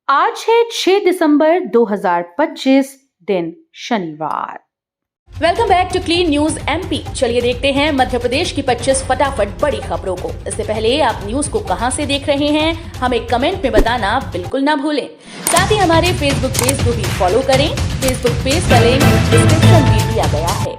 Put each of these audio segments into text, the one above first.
आज है 6 दिसंबर 2025 दिन शनिवार। Welcome back to Clean News MP. चलिए देखते हैं मध्य प्रदेश की 25 फटाफट बड़ी खबरों को। इससे पहले आप न्यूज को कहां से देख रहे हैं हमें कमेंट में बताना बिल्कुल ना भूलें। साथ ही हमारे फेसबुक पेज को भी फॉलो करें। फेसबुक पेज का लिंक डिस्क्रिप्शन में दिया गया है।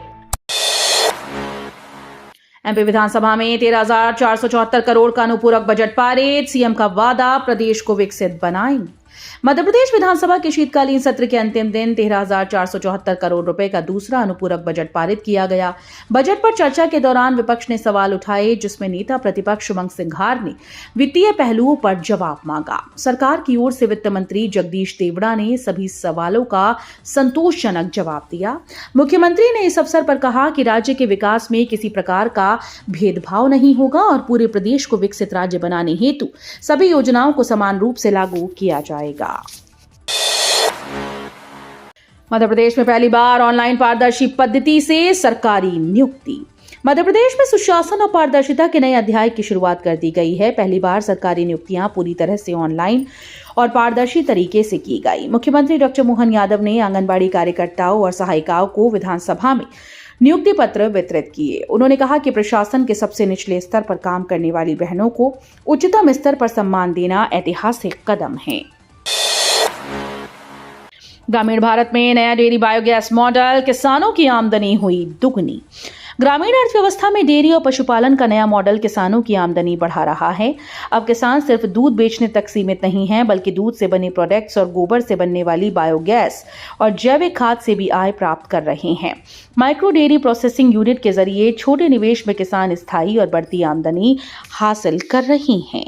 एमपी विधानसभा में 13,474 करोड़ का अनुपूरक बजट पारित। सीएम का वादा, प्रदेश को विकसित बनाएंगे। मध्य प्रदेश विधानसभा के शीतकालीन सत्र के अंतिम दिन 13,474 करोड़ रुपए का दूसरा अनुपूरक बजट पारित किया गया। बजट पर चर्चा के दौरान विपक्ष ने सवाल उठाए, जिसमें नेता प्रतिपक्ष उमंग सिंघार ने वित्तीय पहलुओं पर जवाब मांगा। सरकार की ओर से वित्त मंत्री जगदीश देवड़ा ने सभी सवालों का संतोषजनक जवाब दिया। मुख्यमंत्री ने इस अवसर पर कहा कि राज्य के विकास में किसी प्रकार का भेदभाव नहीं होगा और पूरे प्रदेश को विकसित राज्य बनाने हेतु सभी योजनाओं को समान रूप से लागू किया जाएगा। मध्य प्रदेश में पहली बार ऑनलाइन पारदर्शी पद्धति से सरकारी नियुक्ति। मध्य प्रदेश में सुशासन और पारदर्शिता के नए अध्याय की शुरुआत कर दी गई है। पहली बार सरकारी नियुक्तियां पूरी तरह से ऑनलाइन और पारदर्शी तरीके से की गई। मुख्यमंत्री डॉक्टर मोहन यादव ने आंगनबाड़ी कार्यकर्ताओं और सहायिकाओं को विधानसभा में नियुक्ति पत्र वितरित किए। उन्होंने कहा कि प्रशासन के सबसे निचले स्तर पर काम करने वाली बहनों को उच्चतम स्तर पर सम्मान देना ऐतिहासिक कदम है। ग्रामीण भारत में नया डेयरी बायोगैस मॉडल, किसानों की आमदनी हुई दुगनी। ग्रामीण अर्थव्यवस्था में डेयरी और पशुपालन का नया मॉडल किसानों की आमदनी बढ़ा रहा है। अब किसान सिर्फ दूध बेचने तक सीमित नहीं है, बल्कि दूध से बने प्रोडक्ट्स और गोबर से बनने वाली बायोगैस और जैविक खाद से भी आय प्राप्त कर रहे हैं। माइक्रो डेयरी प्रोसेसिंग यूनिट के जरिए छोटे निवेश में किसान स्थायी और बढ़ती आमदनी हासिल कर रहे हैं।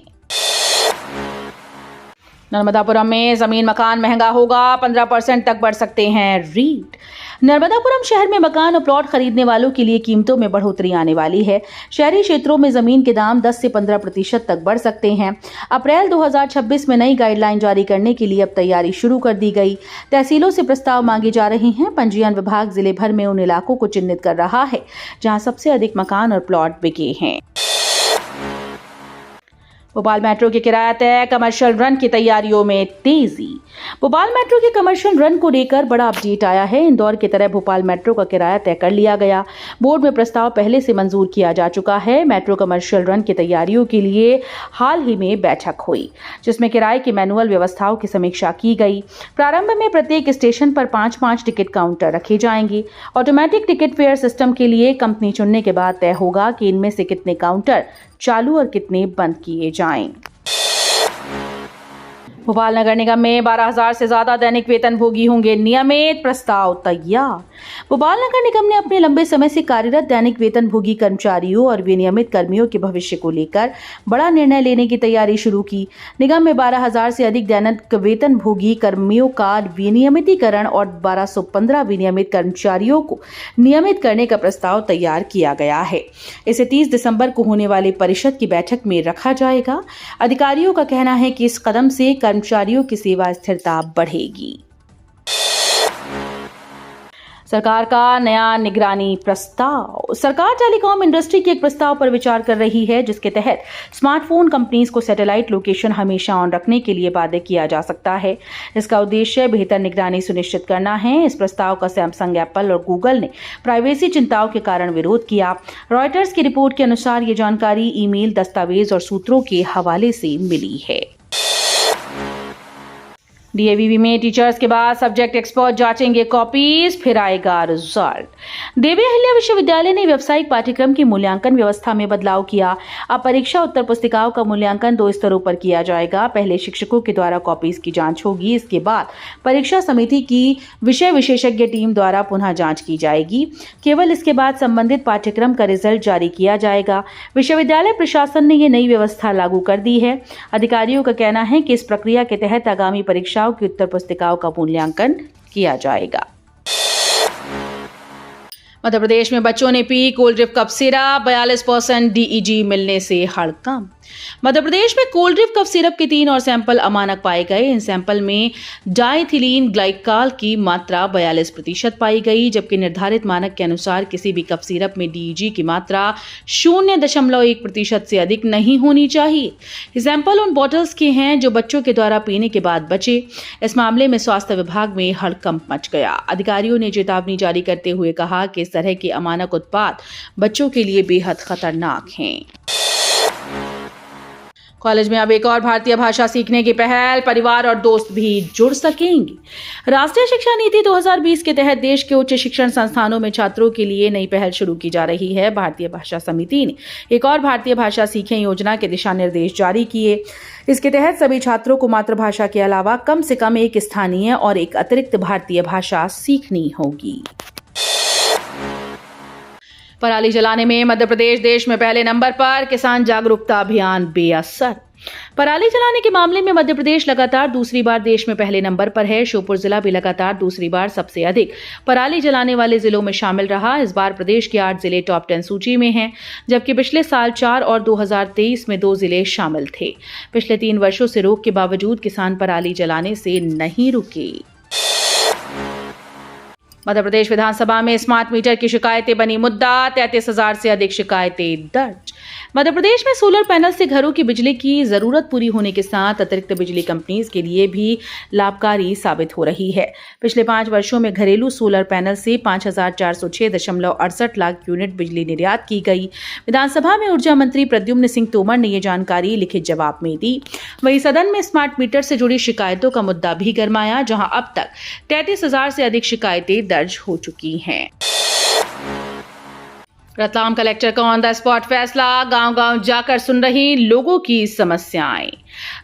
नर्मदापुरम में जमीन मकान महंगा होगा, 15% तक बढ़ सकते हैं रेट। नर्मदापुरम शहर में मकान और प्लॉट खरीदने वालों के लिए कीमतों में बढ़ोतरी आने वाली है। शहरी क्षेत्रों में जमीन के दाम 10 से 15% तक बढ़ सकते हैं। अप्रैल 2026 में नई गाइडलाइन जारी करने के लिए अब तैयारी शुरू कर दी गई। तहसीलों से प्रस्ताव मांगे जा रहे हैं। पंजीयन विभाग जिले भर में उन इलाकों को चिन्हित कर रहा है जहां सबसे अधिक मकान और प्लॉट बिके हैं। भोपाल मेट्रो के किराया तय, कमर्शियल रन की तैयारियों में तेजी। भोपाल मेट्रो के कमर्शियल रन को लेकर बड़ा अपडेट आया है। इंदौर की तरह भोपाल मेट्रो का किराया तय कर लिया गया। बोर्ड में प्रस्ताव पहले से मंजूर किया जा चुका है। मेट्रो कमर्शियल रन की तैयारियों के लिए हाल ही में बैठक हुई, जिसमें किराए की मैनुअल व्यवस्थाओं की समीक्षा की गई। प्रारंभ में प्रत्येक स्टेशन पर 5-5 टिकट काउंटर रखे जाएंगे। ऑटोमेटिक टिकट फेयर सिस्टम के लिए कंपनी चुनने के बाद तय होगा कि इनमें से कितने काउंटर चालू और कितने बंद किए जाएं। भोपाल नगर निगम में 12,000 से ज्यादा दैनिक वेतनभोगी होंगे नियमित, प्रस्ताव तैयार। भोपाल नगर निगम ने अपने लंबे समय से कार्यरत दैनिक वेतनभोगी कर्मचारियों और विनियमित कर्मियों के भविष्य को लेकर बड़ा निर्णय लेने की तैयारी शुरू की। निगम में 12,000 से अधिक दैनिक वेतनभोगी कर्मियों का विनियमितीकरण और 1,215 विनियमित कर्मचारियों को नियमित करने का प्रस्ताव तैयार किया गया है। इसे 30 दिसंबर को होने वाली परिषद की बैठक में रखा जाएगा। अधिकारियों का कहना है कि इस कदम से कर्मचारियों की सेवा स्थिरता बढ़ेगी। सरकार का नया निगरानी प्रस्ताव। सरकार टेलीकॉम इंडस्ट्री के एक प्रस्ताव पर विचार कर रही है, जिसके तहत स्मार्टफोन कंपनीज को सैटेलाइट लोकेशन हमेशा ऑन रखने के लिए बाध्य किया जा सकता है। इसका उद्देश्य बेहतर निगरानी सुनिश्चित करना है। इस प्रस्ताव का सैमसंग, एप्पल और गूगल ने प्राइवेसी चिंताओं के कारण विरोध किया। रॉयटर्स की रिपोर्ट के अनुसार ये जानकारी ईमेल, दस्तावेज और सूत्रों के हवाले से मिली है। डीएवीवी में टीचर्स के बाद सब्जेक्ट एक्सपर्ट जांचेंगे कॉपीज, फिर आएगा रिजल्ट। देवी अहिल्या विश्वविद्यालय ने व्यावसायिक पाठ्यक्रम की मूल्यांकन व्यवस्था में बदलाव किया। अब परीक्षा उत्तर पुस्तिकाओं का मूल्यांकन 2 स्तरों पर किया जाएगा। पहले शिक्षकों के द्वारा कॉपीज की जांच होगी। इसके बाद परीक्षा समिति की विषय विशेषज्ञ टीम द्वारा पुनः जांच की जाएगी। केवल इसके बाद संबंधित पाठ्यक्रम का रिजल्ट जारी किया जाएगा। विश्वविद्यालय प्रशासन ने यह नई व्यवस्था लागू कर दी है। अधिकारियों का कहना है कि इस प्रक्रिया के तहत आगामी परीक्षा की उत्तर पुस्तिकाओं का मूल्यांकन किया जाएगा। मध्य प्रदेश में बच्चों ने पी Coldrif cough syrup, 42% DEG मिलने से हड़कंप। मध्य प्रदेश में कोल्ड ड्रिप कफ सिरप के 3 और सैंपल अमानक पाए गए। इन सैंपल में डाइथिलीन ग्लाइकॉल की मात्रा 42% पाई गई, जबकि निर्धारित मानक के अनुसार किसी भी कफ सिरप में DEG की मात्रा 0.1% से अधिक नहीं होनी चाहिए। ये सैंपल उन बॉटल्स के हैं जो बच्चों के द्वारा पीने के बाद बचे। इस मामले में स्वास्थ्य विभाग में हड़कंप मच गया। अधिकारियों ने चेतावनी जारी करते हुए कहा कि इस तरह के अमानक उत्पाद बच्चों के लिए बेहद खतरनाक हैं। कॉलेज में अब एक और भारतीय भाषा सीखने की पहल, परिवार और दोस्त भी जुड़ सकेंगे। राष्ट्रीय शिक्षा नीति 2020 के तहत देश के उच्च शिक्षण संस्थानों में छात्रों के लिए नई पहल शुरू की जा रही है। भारतीय भाषा समिति ने एक और भारतीय भाषा सीखें योजना के दिशा निर्देश जारी किए। इसके तहत सभी छात्रों को मातृभाषा के अलावा कम से कम एक स्थानीय और एक अतिरिक्त भारतीय भाषा सीखनी होगी। पराली जलाने में मध्य प्रदेश देश में पहले नंबर पर, किसान जागरूकता अभियान बेअसर। पराली जलाने के मामले में मध्य प्रदेश लगातार दूसरी बार देश में पहले नंबर पर है। श्योपुर जिला भी लगातार दूसरी बार सबसे अधिक पराली जलाने वाले जिलों में शामिल रहा। इस बार प्रदेश के 8 जिले टॉप 10 सूची में हैं, जबकि पिछले साल 4 और 2023 में 2 जिले शामिल थे। पिछले 3 वर्षों से रोक के बावजूद किसान पराली जलाने से नहीं रुके। मध्य प्रदेश विधानसभा में स्मार्ट मीटर की शिकायतें बनी मुद्दा, 33,000 से अधिक शिकायतें दर्ज। मध्य प्रदेश में सोलर पैनल से घरों की बिजली की जरूरत पूरी होने के साथ अतिरिक्त बिजली कंपनीज के लिए भी लाभकारी साबित हो रही है। पिछले 5 वर्षों में घरेलू सोलर पैनल से 5,406.68 लाख यूनिट बिजली निर्यात की गई। विधानसभा में ऊर्जा मंत्री प्रद्युम्न सिंह तोमर ने ये जानकारी लिखित जवाब में दी। वहीं सदन में स्मार्ट मीटर से जुड़ी शिकायतों का मुद्दा भी गरमाया, जहां अब तक 33,000 से अधिक शिकायतें दर्ज हो चुकी हैं। रतलाम कलेक्टर का ऑन द स्पॉट फैसला, गांव-गांव जाकर सुन रही लोगों की समस्याएं।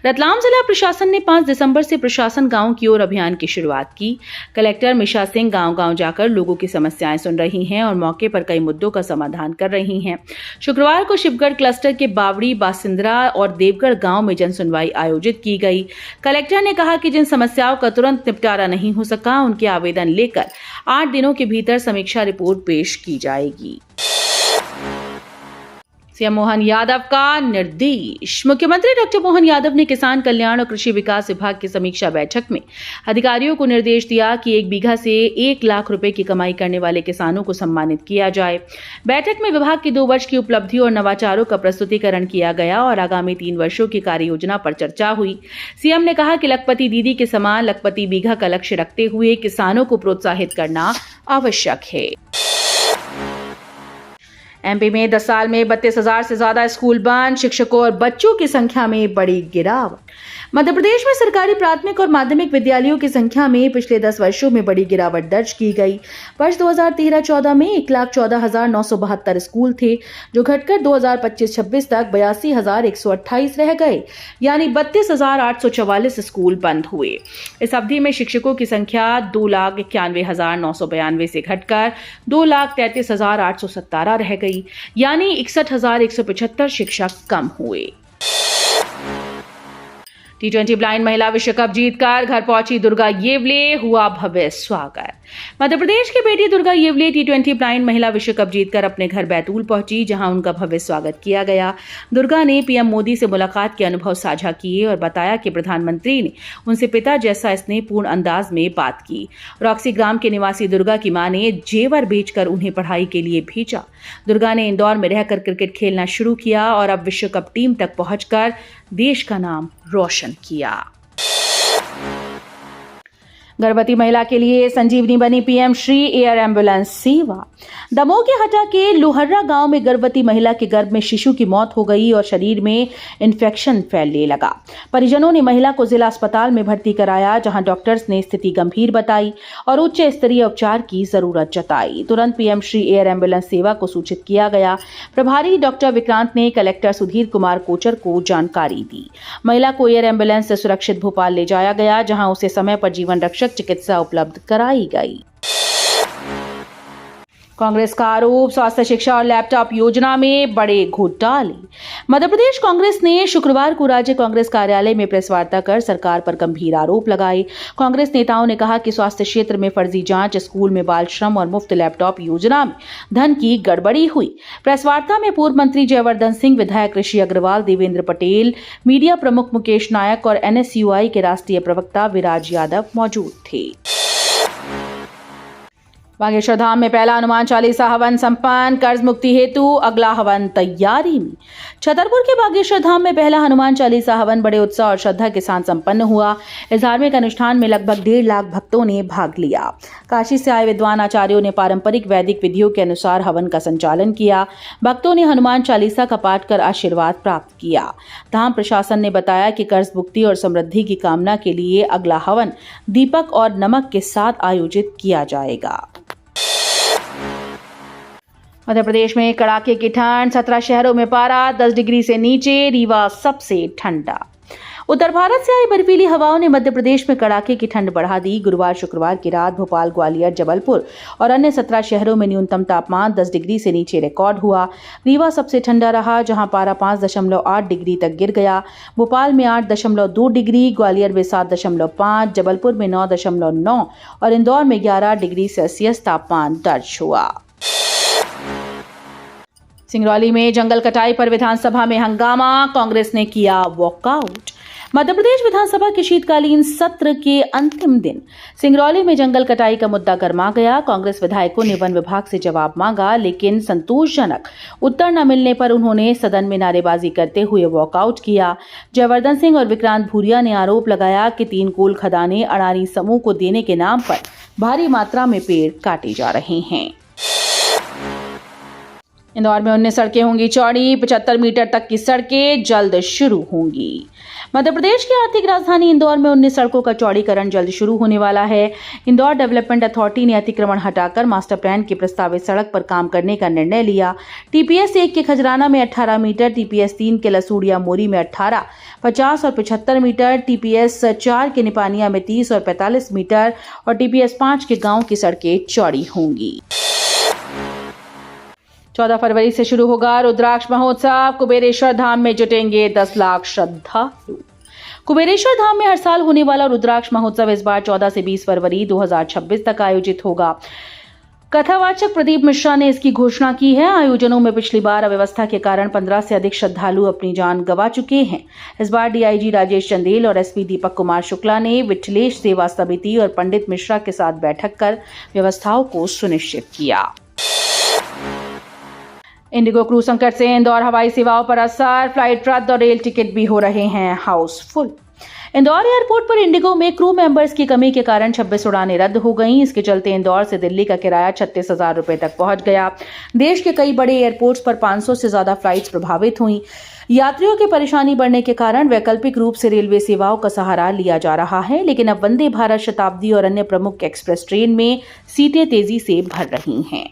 रतलाम जिला प्रशासन ने 5 दिसंबर से प्रशासन गांव की ओर अभियान की शुरुआत की। कलेक्टर मिशा सिंह गांव-गांव जाकर लोगों की समस्याएं सुन रही हैं और मौके पर कई मुद्दों का समाधान कर रही हैं। शुक्रवार को शिवगढ़ क्लस्टर के बावड़ी, बासिंद्रा और देवगढ़ गांव में जन सुनवाई आयोजित की गई। कलेक्टर ने कहा कि जिन समस्याओं का तुरंत निपटारा नहीं हो सका, उनके आवेदन लेकर 8 दिनों के भीतर समीक्षा रिपोर्ट पेश की जाएगी। सीएम मोहन यादव का निर्देश। मुख्यमंत्री डॉक्टर मोहन यादव ने किसान कल्याण और कृषि विकास विभाग की समीक्षा बैठक में अधिकारियों को निर्देश दिया कि 1 बीघा से 1 लाख रुपए की कमाई करने वाले किसानों को सम्मानित किया जाए। बैठक में विभाग की 2 वर्ष की उपलब्धियों और नवाचारों का प्रस्तुतिकरण किया गया और आगामी 3 वर्षों की कार्य योजना पर चर्चा हुई। सीएम ने कहा कि लखपति दीदी के समान लखपति बीघा का लक्ष्य रखते हुए किसानों को प्रोत्साहित करना आवश्यक है। एमपी में 10 साल में 32,000 से ज्यादा स्कूल बंद, शिक्षकों और बच्चों की संख्या में बड़ी गिरावट। मध्य प्रदेश में सरकारी प्राथमिक और माध्यमिक विद्यालयों की संख्या में पिछले 10 वर्षों में बड़ी गिरावट दर्ज की गई। वर्ष 2013-14 में 1,14,972 स्कूल थे, जो घटकर 2025-26 तक 82,128 रह गए, यानी 32,844 स्कूल बंद हुए। इस अवधि में शिक्षकों की संख्या 2,91,992 से घटकर 2,33,817 रह गई, यानी 61,175 शिक्षक कम हुए। T20 ब्लाइंड महिला विश्व कप जीतकर घर पहुंची दुर्गा येवले, हुआ भव्य स्वागत। मध्य प्रदेश की बेटी दुर्गा येवले T20 ब्लाइंड महिला विश्व कप जीतकर अपने घर बैतूल पहुंची, जहां उनका भव्य स्वागत किया गया। दुर्गा ने पीएम मोदी से मुलाकात के अनुभव साझा किए और बताया कि प्रधानमंत्री ने उनसे पिता जैसा स्नेहपूर्ण अंदाज में बात की। रॉक्सी ग्राम के निवासी दुर्गा की मां ने जेवर बेचकर उन्हें पढ़ाई के लिए भेजा। दुर्गा ने इंदौर में रहकर क्रिकेट खेलना शुरू किया और अब विश्व कप टीम तक पहुंचकर देश का नाम रोशन किया। गर्भवती महिला के लिए संजीवनी बनी पीएम श्री एयर एम्बुलेंस सेवा। दमोह के हटा के लोहर्रा गांव में गर्भवती महिला के गर्भ में शिशु की मौत हो गई और शरीर में इन्फेक्शन फैलने लगा। परिजनों ने महिला को जिला अस्पताल में भर्ती कराया, जहां डॉक्टर्स ने स्थिति गंभीर बताई और उच्च स्तरीय उपचार की जरूरत जताई। तुरंत पीएम श्री एयर एम्बुलेंस सेवा को सूचित किया गया। प्रभारी डॉक्टर विक्रांत ने कलेक्टर सुधीर कुमार कोचर को जानकारी दी। महिला को एयर एम्बुलेंस से सुरक्षित भोपाल ले जाया गया, जहां उसे समय पर जीवन रक्षक चिकित्सा उपलब्ध कराई गई। कांग्रेस का आरोप, स्वास्थ्य शिक्षा और लैपटॉप योजना में बड़े घोटाले। मध्य प्रदेश कांग्रेस ने शुक्रवार को राज्य कांग्रेस कार्यालय में प्रेस वार्ता कर सरकार पर गंभीर आरोप लगाए। कांग्रेस नेताओं ने कहा कि स्वास्थ्य क्षेत्र में फर्जी जांच, स्कूल में बाल श्रम और मुफ्त लैपटॉप योजना में धन की गड़बड़ी हुई। प्रेस वार्ता में पूर्व मंत्री जयवर्धन सिंह, विधायक ऋषि अग्रवाल, देवेंद्र पटेल, मीडिया प्रमुख मुकेश नायक और NSUI के राष्ट्रीय प्रवक्ता विराज यादव मौजूद थे। बागेश्वर धाम में पहला हनुमान चालीसा हवन संपन्न, कर्ज मुक्ति हेतु अगला हवन तैयारी में। छतरपुर के बागेश्वर धाम में पहला हनुमान चालीसा हवन बड़े उत्साह और श्रद्धा के साथ संपन्न हुआ। इस धार्मिक अनुष्ठान में लगभग 1.5 लाख भक्तों ने भाग लिया। काशी से आए विद्वान आचार्यों ने पारंपरिक वैदिक विधियों के अनुसार हवन का संचालन किया। भक्तों ने हनुमान चालीसा का पाठ कर आशीर्वाद प्राप्त किया। धाम प्रशासन ने बताया कि कर्ज मुक्ति और समृद्धि की कामना के लिए अगला हवन दीपक और नमक के साथ आयोजित किया जाएगा। मध्य प्रदेश में कड़ाके की ठंड, 17 शहरों में पारा 10 डिग्री से नीचे, रीवा सबसे ठंडा। उत्तर भारत से आई बर्फीली हवाओं ने मध्य प्रदेश में कड़ाके की ठंड बढ़ा दी। गुरुवार शुक्रवार की रात भोपाल, ग्वालियर, जबलपुर और अन्य 17 शहरों में न्यूनतम तापमान 10 डिग्री से नीचे रिकॉर्ड हुआ। रीवा सबसे ठंडा रहा, जहां पारा 5.8 डिग्री तक गिर गया। भोपाल में 8.2 डिग्री, ग्वालियर में 7.5, जबलपुर में 9.9 और इंदौर में 11 डिग्री सेल्सियस तापमान दर्ज हुआ। सिंगरौली में जंगल कटाई पर विधानसभा में हंगामा, कांग्रेस ने किया वॉकआउट। मध्य प्रदेश विधानसभा के शीतकालीन सत्र के अंतिम दिन सिंगरौली में जंगल कटाई का मुद्दा गर्मा गया। कांग्रेस विधायकों ने वन विभाग से जवाब मांगा, लेकिन संतोषजनक उत्तर न मिलने पर उन्होंने सदन में नारेबाजी करते हुए वॉकआउट किया। जयवर्धन सिंह और विक्रांत भूरिया ने आरोप लगाया कि 3 कोल खदानें अडानी समूह को देने के नाम पर भारी मात्रा में पेड़ काटे जा रहे हैं। इंदौर में 19 सड़कें होंगी चौड़ी, 75 मीटर तक की सड़कें जल्द शुरू होंगी। मध्य प्रदेश की आर्थिक राजधानी इंदौर में 19 सड़कों का चौड़ीकरण जल्द शुरू होने वाला है। इंदौर डेवलपमेंट अथॉरिटी ने अतिक्रमण हटाकर मास्टर प्लान की प्रस्तावित सड़क पर काम करने का निर्णय लिया। TPS 1 के खजराना में 18 मीटर, TPS 3 के लसूड़िया मोरी में 18, 50 और 75 मीटर, TPS 4 के निपानिया में 30 और 45 मीटर और TPS 5 के गांव की सड़कें चौड़ी होंगी। 14 फरवरी से शुरू होगा रुद्राक्ष महोत्सव। कुबेरेश्वर धाम में जुटेंगे 10 लाख श्रद्धालु। कुबेरेश्वर धाम में हर साल होने वाला रुद्राक्ष महोत्सव इस बार 14 से 20 फरवरी 2026 तक आयोजित होगा। कथावाचक प्रदीप मिश्रा ने इसकी घोषणा की है। आयोजनों में पिछली बार अव्यवस्था के कारण 15 से अधिक श्रद्धालु अपनी जान गंवा चुके हैं। इस बार DIG राजेश चंदेल और SP दीपक कुमार शुक्ला ने विठलेश सेवा समिति और पंडित मिश्रा के साथ बैठक कर व्यवस्थाओं को सुनिश्चित किया। इंडिगो क्रू संकट से इंदौर हवाई सेवाओं पर असर, फ्लाइट रद्द और रेल टिकट भी हो रहे हैं हाउसफुल। इंदौर एयरपोर्ट पर इंडिगो में क्रू मेंबर्स की कमी के कारण 26 उड़ानें रद्द हो गईं। इसके चलते इंदौर से दिल्ली का किराया 36,000 रुपए तक पहुंच गया। देश के कई बड़े एयरपोर्ट्स पर 500 से ज्यादा फ्लाइट्स प्रभावित हुई। यात्रियों की परेशानी बढ़ने के कारण वैकल्पिक रूप से रेलवे सेवाओं का सहारा लिया जा रहा है, लेकिन अब वंदे भारत, शताब्दी और अन्य प्रमुख एक्सप्रेस ट्रेन में सीटें तेजी से भर रही हैं।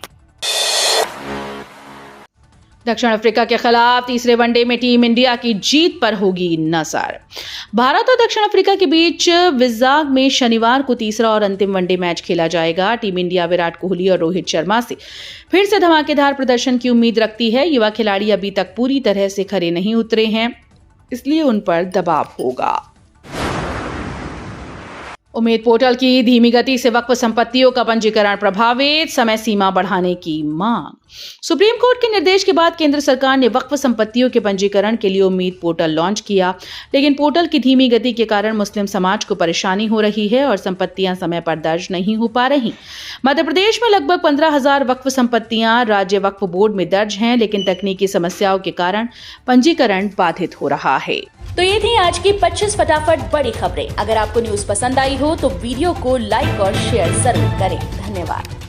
दक्षिण अफ्रीका के खिलाफ तीसरे वनडे में टीम इंडिया की जीत पर होगी नजर। भारत और दक्षिण अफ्रीका के बीच विज़ाग में शनिवार को तीसरा और अंतिम वनडे मैच खेला जाएगा। टीम इंडिया विराट कोहली और रोहित शर्मा से फिर से धमाकेदार प्रदर्शन की उम्मीद रखती है। युवा खिलाड़ी अभी तक पूरी तरह से खरे नहीं उतरे हैं, इसलिए उन पर दबाव होगा। उम्मीद पोर्टल की धीमी गति से वक्फ संपत्तियों का पंजीकरण प्रभावित, समय सीमा बढ़ाने की मांग। सुप्रीम कोर्ट के निर्देश के बाद केंद्र सरकार ने वक्फ संपत्तियों के पंजीकरण के लिए उम्मीद पोर्टल लॉन्च किया, लेकिन पोर्टल की धीमी गति के कारण मुस्लिम समाज को परेशानी हो रही है और संपत्तियां समय पर दर्ज नहीं हो पा रही। मध्य प्रदेश में लगभग 15,000 वक्फ संपत्तियां राज्य वक्फ बोर्ड में दर्ज हैं, लेकिन तकनीकी समस्याओं के कारण पंजीकरण बाधित हो रहा है। तो ये थी आज की 25 फटाफट बड़ी खबरें। अगर आपको न्यूज पसंद आई हो तो वीडियो को लाइक और शेयर जरूर करें। धन्यवाद।